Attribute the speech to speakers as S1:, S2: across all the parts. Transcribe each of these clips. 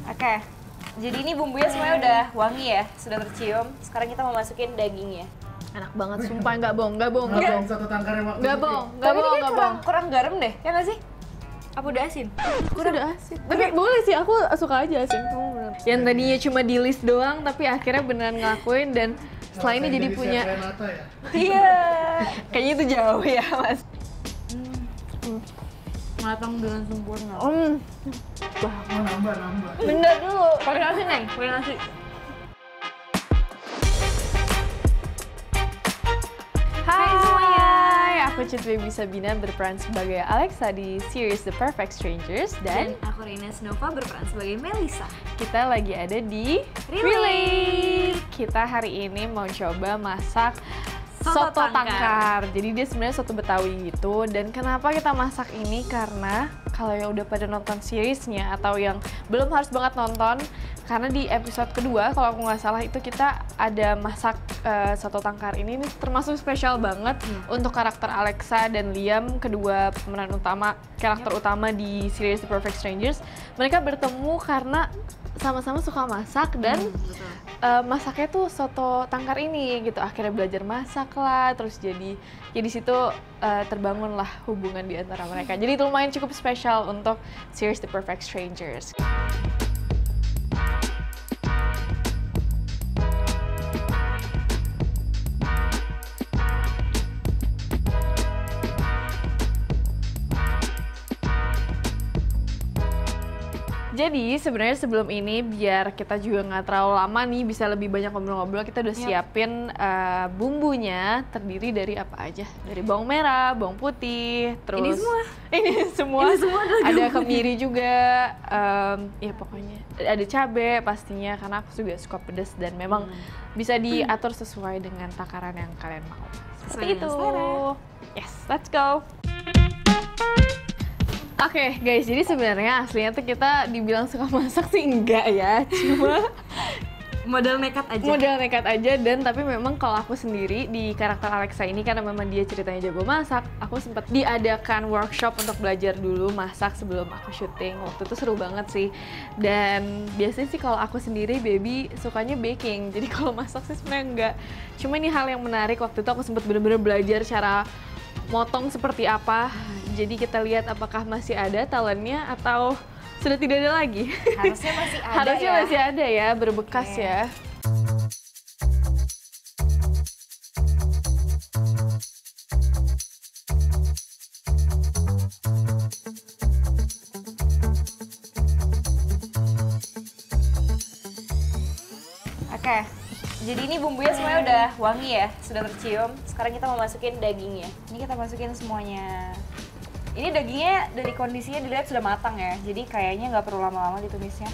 S1: Oke, jadi ini bumbunya semuanya udah wangi ya, sudah tercium. Sekarang kita mau masukin dagingnya.
S2: Enak banget, sumpah nggak bohong.
S3: Satu tangkarnya waktu
S2: Nggak
S3: itu.
S2: bohong,
S1: Tapi ini kayak kurang garam deh, ya nggak sih? Apa udah asin?
S2: Aku udah asin. Tapi boleh sih, aku suka aja asin. Kamu bener. Yang tadinya cuma di list doang, tapi akhirnya beneran ngelakuin dan setelah ini jadi punya.
S3: Renata ya?
S1: Iya. Kayaknya itu jauh ya, Mas.
S2: Matang dengan sempurna.
S3: Oh, nambah.
S1: Bener dulu. Pakai nasi, Neng. Pakai nasi.
S2: Hai semuanya, aku Cut Baby Sabina berperan sebagai Alexa di series The Perfect Strangers dan
S1: aku Rines Nova berperan sebagai Melissa.
S2: kita lagi ada di
S1: Relate.
S2: Kita hari ini mau coba masak
S1: Soto
S2: soto
S1: tangkar.
S2: tangkar. Jadi dia sebenarnya soto Betawi gitu. Dan kenapa kita masak ini? Karena kalau yang udah pada nonton seriesnya atau yang belum harus banget nonton, karena di episode kedua kalau aku nggak salah itu kita ada masak soto tangkar ini termasuk spesial banget untuk karakter Alexa dan Liam, kedua pemeran utama, karakter utama di series The Perfect Strangers. Mereka bertemu karena sama-sama suka masak dan masaknya tuh soto tangkar ini gitu. Akhirnya belajar masak lah, terus jadi di situ terbangunlah hubungan di antara mereka. Jadi itu lumayan cukup spesial untuk series The Perfect Strangers. Jadi sebenarnya sebelum ini biar kita juga nggak terlalu lama nih, bisa lebih banyak ngobrol-ngobrol, kita udah siapin bumbunya terdiri dari apa aja? Dari bawang merah, bawang putih, terus ini semua ada kemiri juga, ya pokoknya ada cabai pastinya karena aku juga suka pedas dan memang bisa diatur sesuai dengan takaran yang kalian mau. Seperti itu. Yes, let's go. Oke guys, jadi sebenarnya aslinya tuh kita dibilang suka masak sih enggak ya, cuma
S1: Model nekat aja.
S2: dan tapi memang kalau aku sendiri di karakter Alexa ini karena memang dia ceritanya jago masak, aku sempat diadakan workshop untuk belajar dulu masak sebelum aku syuting. Waktu itu seru banget sih. Dan biasanya sih kalau aku sendiri baby sukanya baking, jadi kalau masak sih sebenarnya enggak. Cuma ini hal yang menarik, waktu itu aku sempat bener-bener belajar cara motong seperti apa. Jadi kita lihat apakah masih ada talentnya atau sudah tidak ada lagi.
S1: Harusnya masih ada.
S2: Harusnya masih ada ya, berbekas ya.
S1: Oke, jadi ini bumbunya semuanya udah wangi ya, sudah tercium. Sekarang kita mau masukin dagingnya. Ini kita masukin semuanya. Ini dagingnya dari kondisinya dilihat sudah matang ya, jadi kayaknya nggak perlu lama-lama ditumisnya.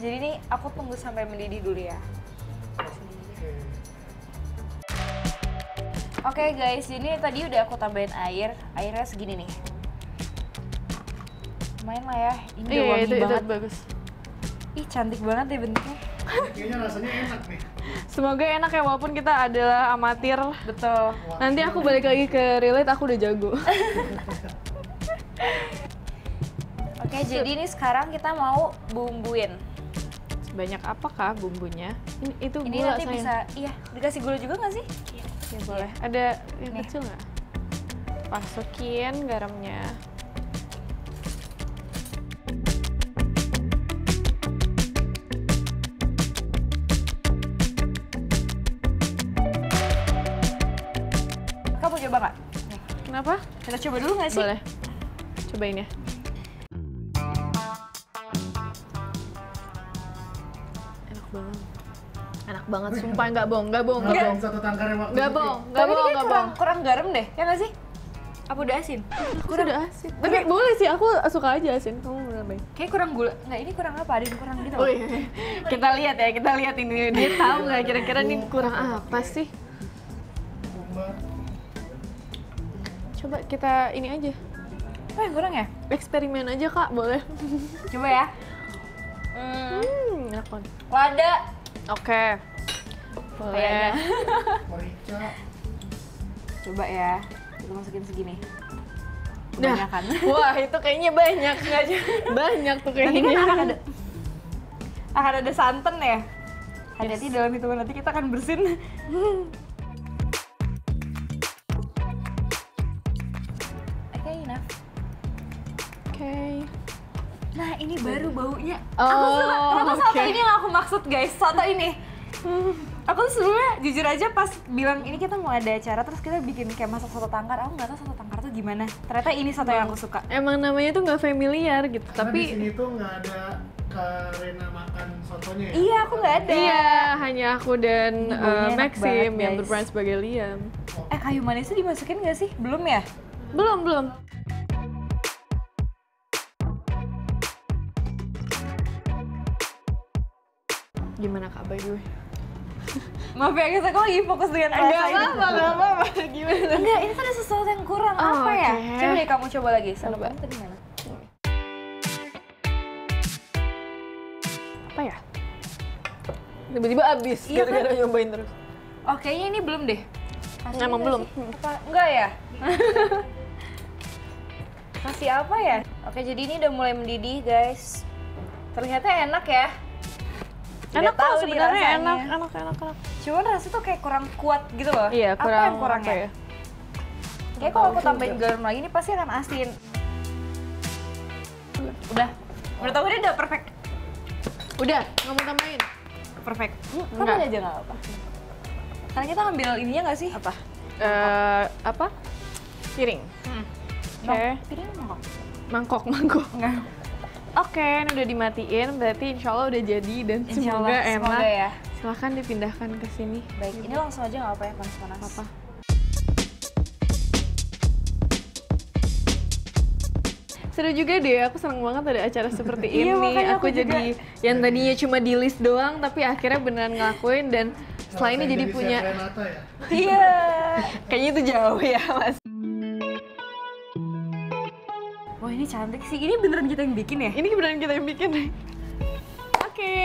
S1: Jadi ini aku tunggu sampai mendidih dulu ya. Oke guys, ini tadi udah aku tambahin air. Airnya segini nih. Lumayan lah ya, ini udah wangi
S2: itu
S1: banget.
S2: bagus.
S1: Ih, cantik banget ya bentuknya.
S3: Kayaknya rasanya enak nih.
S2: Semoga enak ya, walaupun kita adalah amatir.
S1: Betul.
S2: Nanti aku balik lagi ke Relate, aku udah jago.
S1: Oke, jadi ini sekarang kita mau bumbuin.
S2: Banyak apakah bumbunya? Itu
S1: Ini
S2: gula
S1: nanti
S2: sayang.
S1: bisa, iya, dikasih gula juga nggak sih?
S2: Ya boleh. Ada yang
S1: Nih.
S2: kecil nggak? Masukin garamnya.
S1: Kamu coba nggak? Nih,
S2: Kenapa?
S1: kita coba dulu nggak sih?
S2: Boleh. Cobain ya. Enak banget. Enak banget, sumpah nggak bohong.
S3: Satu tangkarnya waktu
S2: Nggak
S3: itu.
S2: bohong,
S1: Tapi
S2: nggak
S1: ini
S2: bohong,
S1: kayak
S2: nggak bohong.
S1: kurang garam deh, ya nggak sih? Apa udah asin?
S2: Aku udah asin. Tapi boleh sih, aku suka aja asin. Kamu bener baik.
S1: Kayak kurang gula. Nggak, ini kurang apa? Ada yang kurang gitu.
S2: Oh iya. Kita lihat ya, kita lihat ini. Dia tahu nggak kira-kira ini kurang apa sih? Coba kita ini aja.
S1: Oh, yang kurang ya?
S2: Eksperimen aja kak, boleh?
S1: Coba ya.
S2: Enak banget.
S1: Lada.
S2: Oke. Boleh.
S3: Merica.
S1: Coba ya, kita masukin segini.
S2: Nah,
S1: Kebanyakan.
S2: wah itu kayaknya banyak. Banyak tuh
S1: Nanti
S2: kayaknya.
S1: kan akan ada santan ya. Hati-hati dalam hitungan nanti kita akan bersin. Oke, enough.
S2: Oke.
S1: Nah, ini baru baunya.
S2: Oh,
S1: Aku suka. Ternyata soto
S2: oke.
S1: ini yang aku maksud, guys. Soto ini. Aku tuh sebelumnya jujur aja pas bilang ini kita mau ada acara terus kita bikin kayak masak soto tangkar. Aku nggak tahu soto tangkar tuh gimana. Ternyata ini soto yang aku suka.
S2: Emang namanya tuh nggak familiar gitu,
S3: Karena di sini
S2: tapi
S3: tuh nggak ada Karena makan sotonya ya?
S1: Iya, aku nggak ada.
S2: iya hanya aku dan
S1: Ini baunya enak
S2: Maxim
S1: banget,
S2: yang
S1: guys.
S2: berperan sebagai Liam.
S1: Kayu manisnya dimasukin nggak sih? Belum ya?
S2: Belum. Gimana Kak by the way?
S1: Maaf ya guys, aku lagi fokus dengan rasa ini.
S2: Gak apa-apa. Gimana?
S1: Enggak, ini tuh ada sesuatu yang kurang.
S2: Oh,
S1: Apa ya?
S2: oke.
S1: Coba deh kamu coba lagi.
S2: Coba.
S1: Kamu tadi mana?
S2: Apa ya? Tiba-tiba habis
S1: Iya
S2: gara-gara nyobain terus.
S1: Oh, kayaknya ini belum deh. Kasih
S2: Emang
S1: nggak
S2: belum?
S1: sih? Apa? Enggak ya? Kasih apa ya? Oke, jadi ini udah mulai mendidih, guys. Ternyata enak ya. Tidak
S2: Enak kok
S1: tahu nih
S2: sebenarnya,
S1: rasanya.
S2: enak.
S1: Cuman rasanya tuh kayak kurang kuat gitu loh.
S2: Iya,
S1: Apa yang kurang
S2: apa
S1: ya? Kayak kalau aku tambahin garam lagi ini pasti akan asin. Udah. Menurut aku ini udah perfect.
S2: Udah, nggak mau tambahin.
S1: Perfect.
S2: Enggak.
S1: Tambahin aja nggak apa-apa. Karena kita ngambil ininya nggak sih?
S2: Apa? Apa? Piring. Oke.
S1: Piring
S2: Mangkok.
S1: Enggak.
S2: Oke, ini udah dimatiin, berarti insya Allah udah jadi dan
S1: Insya
S2: semoga
S1: Allah,
S2: enak.
S1: semoga ya.
S2: Silahkan dipindahkan ke sini.
S1: Baik, ini langsung aja nggak apa ya, panas-panas.
S2: Apa? Seru juga deh, aku seneng banget ada acara seperti
S1: Iya,
S2: ini.
S1: makanya
S2: Aku
S1: aku
S2: jadi yang tadinya cuma di list doang, tapi akhirnya beneran ngelakuin dan setelah ini jadi punya.
S3: Chef Renata ya?
S1: Iya.
S2: Kayaknya itu jauh ya, Mas.
S1: Wah, ini cantik sih. Ini beneran kita yang bikin ya?
S2: Ini beneran kita yang bikin. Oke,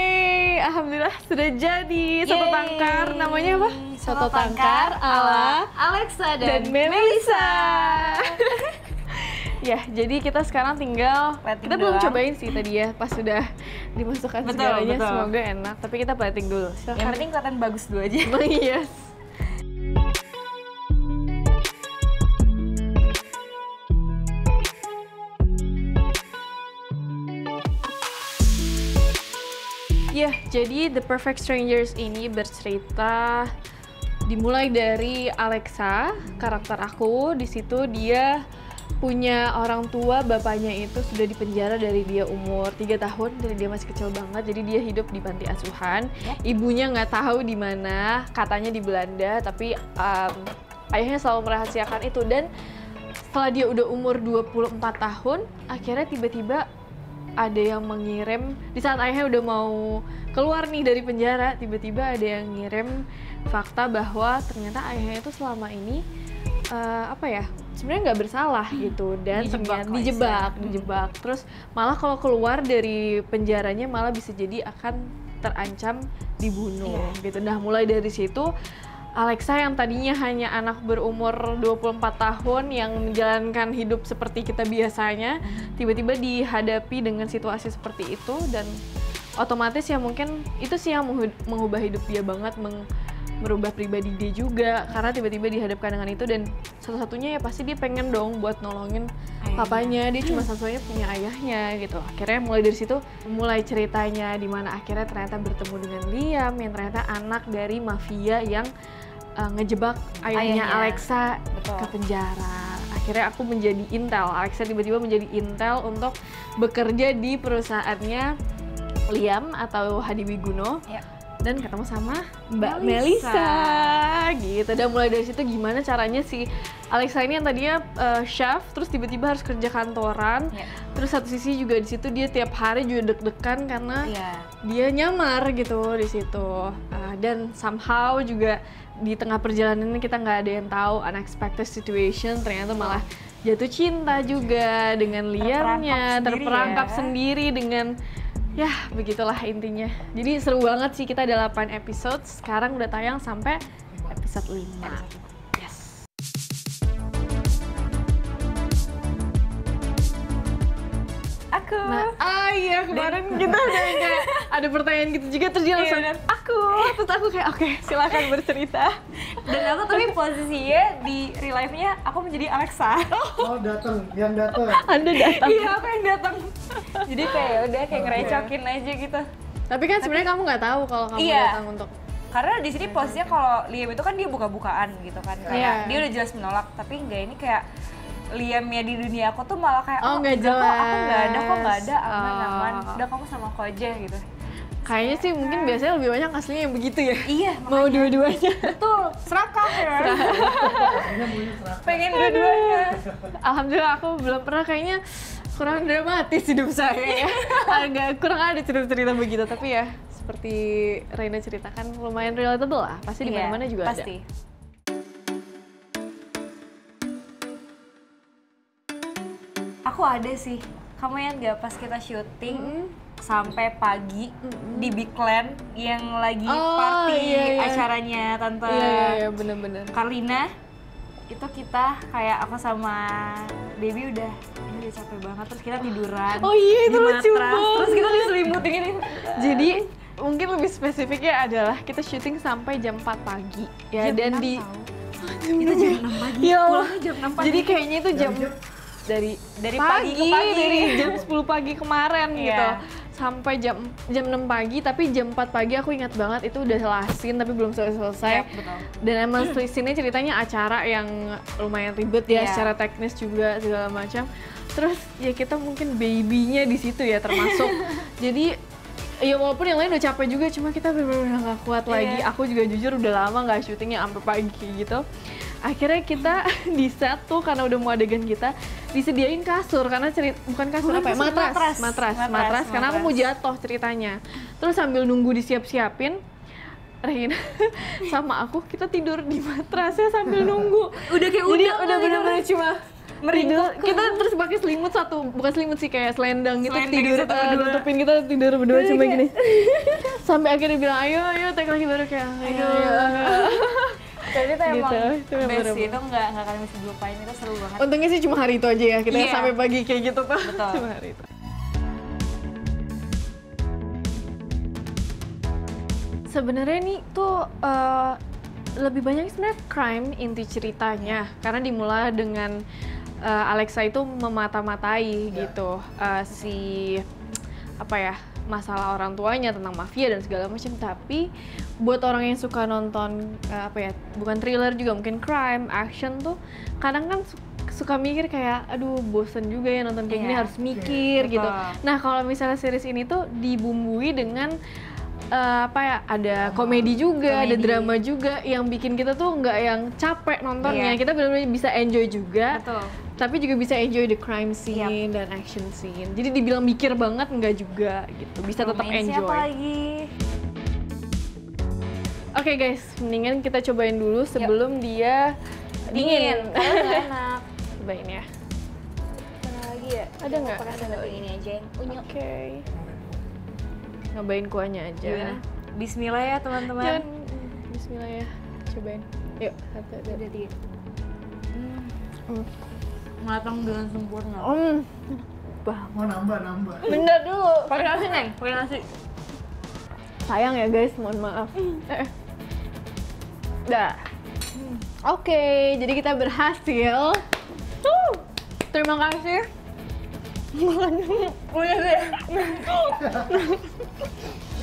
S2: alhamdulillah sudah jadi soto
S1: Yeay.
S2: tangkar. Namanya apa? Soto tangkar ala
S1: Alexa
S2: dan Melisa. Ya, jadi kita sekarang tinggal
S1: Plating
S2: kita belum
S1: doang.
S2: cobain sih tadi ya, pas sudah dimasukkan
S1: Betul,
S2: segalanya,
S1: betul.
S2: semoga enak. Tapi kita plating dulu.
S1: Yang
S2: Silakan.
S1: penting kelihatan bagus dulu aja.
S2: Yes. Ya, jadi The Perfect Strangers ini bercerita dimulai dari Alexa, karakter aku. Di situ dia punya orang tua, bapaknya itu sudah dipenjara dari dia umur 3 tahun, dari dia masih kecil banget. Jadi dia hidup di panti asuhan. Ibunya nggak tahu di mana, katanya di Belanda, tapi ayahnya selalu merahasiakan itu. Dan setelah dia udah umur 24 tahun, akhirnya tiba-tiba ada yang mengirim, di saat ayahnya udah mau keluar nih dari penjara, tiba-tiba ada yang ngirim fakta bahwa ternyata ayahnya itu selama ini sebenarnya nggak bersalah gitu, dan dijebak. Terus malah kalau keluar dari penjaranya malah bisa jadi akan terancam dibunuh gitu. Nah, mulai dari situ Alexa yang tadinya hanya anak berumur 24 tahun yang menjalankan hidup seperti kita biasanya, tiba-tiba dihadapi dengan situasi seperti itu, dan otomatis ya mungkin itu sih yang mengubah hidup dia banget, merubah pribadi dia juga, karena tiba-tiba dihadapkan dengan itu. Dan satu-satunya ya pasti dia pengen dong buat nolongin papanya, dia cuma satu-satunya punya ayahnya gitu. Akhirnya mulai dari situ mulai ceritanya, dimana akhirnya ternyata bertemu dengan Liam yang ternyata anak dari mafia yang ngejebak ayahnya Alexa
S1: Betul.
S2: ke penjara. Akhirnya aku menjadi intel, Alexa tiba-tiba menjadi intel untuk bekerja di perusahaannya Liam atau Hadiwiguno.
S1: Ya.
S2: Dan ketemu sama Mbak Melisa gitu. Dan mulai dari situ gimana caranya si Alexa ini yang tadinya chef, terus tiba-tiba harus kerja kantoran. Terus satu sisi juga di situ dia tiap hari juga deg-degan karena dia nyamar gitu di situ. Dan somehow juga di tengah perjalanan ini kita nggak ada yang tahu, unexpected situation, ternyata malah jatuh cinta juga dengan Liamnya, terperangkap sendiri dengan. Ya, begitulah intinya. Jadi seru banget sih, kita ada 8 episode, sekarang udah tayang sampai episode 5. Yes.
S1: aku.
S2: Nah, iya kemarin kita ada kayak ada pertanyaan gitu juga terus dia
S1: Iya,
S2: langsung
S1: bener.
S2: terus aku kayak oke, silakan bercerita.
S1: Dan aku tapi posisinya di real life-nya aku menjadi Alexa.
S3: Oh yang datang.
S2: Anda datang.
S1: Iya, aku yang datang. Jadi kayak ya udah kayak ngerecokin aja gitu.
S2: Tapi kan sebenarnya kamu nggak tahu kalau kamu
S1: Iya.
S2: datang untuk
S1: Karena di sini posisinya kalau Liam itu kan dia buka-bukaan gitu kan. Kayak
S2: Iya.
S1: dia udah jelas menolak, tapi enggak, ini kayak Liamnya di dunia aku tuh malah kayak
S2: Oh, nggak
S1: enggak kok, aku nggak ada kok, nggak ada,
S2: jelas.
S1: aman-aman.
S2: Oh.
S1: Udah kamu sama aku aja gitu.
S2: kayaknya sih mungkin biasanya lebih banyak aslinya yang begitu ya.
S1: Iya,
S2: Mau dua-duanya.
S1: betul, serakah ya.
S3: Akhirnya punya serak.
S1: Pengen dua-duanya.
S2: Alhamdulillah aku belum pernah, kayaknya kurang dramatis hidup saya ya. Agak kurang ada cerita-cerita begitu, tapi ya seperti Reina ceritakan lumayan relatable lah. Pasti di
S1: Iya,
S2: mana-mana juga
S1: pasti.
S2: ada.
S1: Aku ada sih. Kamu yang nggak pas kita syuting sampai pagi di Big Land yang lagi
S2: Oh,
S1: party
S2: iya, iya.
S1: acaranya Tante
S2: Iya, bener-bener.
S1: Karlina. Itu kita kayak aku sama Debbie udah capek banget, terus kita tiduran.
S2: Oh iya, itu
S1: di
S2: lucu
S1: matras.
S2: banget.
S1: Terus kita diselimutin ini.
S2: Jadi mungkin lebih spesifiknya adalah kita syuting sampai jam 4 pagi ya, dan di
S1: Itu jam 6 pagi.
S2: Ya Allah.
S1: Pulangnya jam 6 pagi.
S2: Jadi kayaknya itu jam
S3: Jam-
S2: dari
S1: pagi ke pagi.
S2: dari jam 10 pagi kemarin
S1: Iya.
S2: gitu sampai jam 6 pagi, tapi jam 4 pagi aku ingat banget itu udah scene tapi belum selesai.
S1: Yap, betul.
S2: Dan emang scene-nya ceritanya acara yang lumayan ribet ya,
S1: Iya.
S2: secara teknis juga segala macam. Terus ya kita mungkin baby-nya di situ ya termasuk. Jadi ya walaupun yang lain udah capek juga, cuma kita benar-benar nggak kuat lagi.
S1: Iya.
S2: Aku juga jujur udah lama nggak syutingnya sampai pagi gitu. Akhirnya kita di set tuh karena udah mau adegan kita disediain kasur, karena bukan kasur,
S1: Bukan
S2: apa ya,
S1: kasur,
S2: matras karena aku mau jatuh ceritanya. Terus sambil nunggu disiap-siapin, Reina sama aku kita tidur di matrasnya sambil nunggu.
S1: Udah kayak
S2: Jadi
S1: udang
S2: udah
S1: kali
S2: bener-bener cuma
S1: Meringkuk.
S2: kita terus pakai selimut satu, bukan selimut sih, kayak selendang gitu,
S1: Selendang
S2: tidur
S1: gitu berdua.
S2: nutupin, kita tidur berdua cuma gini. Sampai akhirnya bilang ayo take lagi, baru kayak ayo.
S1: Jadi itu emang
S2: Gitu, itu
S1: best
S2: bener-bener.
S1: sih, itu nggak akan bisa dilupain, itu seru banget.
S2: Untungnya sih cuma hari itu aja ya, kita
S1: Iya.
S2: sampai pagi kayak gitu tuh.
S1: Betul.
S2: Cuma hari itu. Sebenarnya nih tuh lebih banyak sebenarnya crime inti ceritanya, karena dimulai dengan Alexa itu memata-matai gitu si apa ya, masalah orang tuanya tentang mafia dan segala macam. Tapi buat orang yang suka nonton apa ya, bukan thriller juga, mungkin crime, action tuh kadang kan suka mikir kayak aduh bosen juga ya nonton kayak gini,
S1: Iya.
S2: harus mikir
S1: Betul.
S2: gitu. Nah kalau misalnya series ini tuh dibumbui dengan apa ya, ada komedi juga, ada
S1: Komedi.
S2: drama juga, yang bikin kita tuh nggak yang capek nontonnya.
S1: Iya.
S2: Kita benar-benar bisa enjoy juga,
S1: Betul.
S2: tapi juga bisa enjoy the crime scene dan action scene. Jadi dibilang mikir banget nggak juga gitu, bisa tetap
S1: Romance-nya
S2: enjoy.
S1: apa lagi?
S2: Oke guys, mendingan kita cobain dulu sebelum dia dingin.
S1: Karena nggak enak.
S2: Cobain ya.
S1: Mana lagi ya?
S2: Ada nggak?
S1: Pakai
S2: Ada
S1: sendok
S2: nggak?
S1: ini aja yang unyu.
S2: Oke. Nyobain kuahnya aja.
S1: Gimana? Bismillah ya teman-teman.
S2: Jangan, bismillah ya. Cobain. Yuk, satu, dua.
S1: Udah tiga.
S2: Hmm.
S1: Matang dengan sempurna.
S3: Mau nambah.
S2: Bentar dulu.
S1: Pakai nasi Neng, pakai nasi.
S2: Sayang ya guys, mohon maaf. Dah. Oke, jadi kita berhasil. Terima kasih.
S1: Udah deh.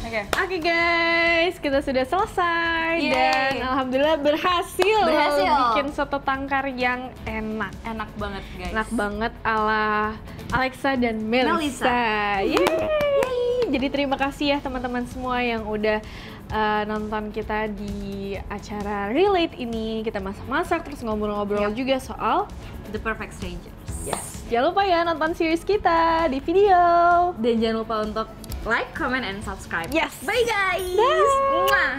S1: Oke.
S2: Oke guys, kita sudah selesai.
S1: Yeay.
S2: Dan alhamdulillah berhasil,
S1: Berhasil.
S2: bikin soto tangkar yang enak.
S1: Enak banget guys.
S2: Enak banget ala Alexa dan Melissa.
S1: Melissa.
S2: Yeay. Jadi terima kasih ya teman-teman semua yang udah nonton kita di acara Relate ini. Kita masak-masak terus ngobrol-ngobrol juga soal
S1: The Perfect Strangers.
S2: yes. Jangan lupa ya nonton series kita di video.
S1: Dan jangan lupa untuk like, comment, and subscribe.
S2: Yes.
S1: Bye guys.
S2: Bye.
S1: Mwah.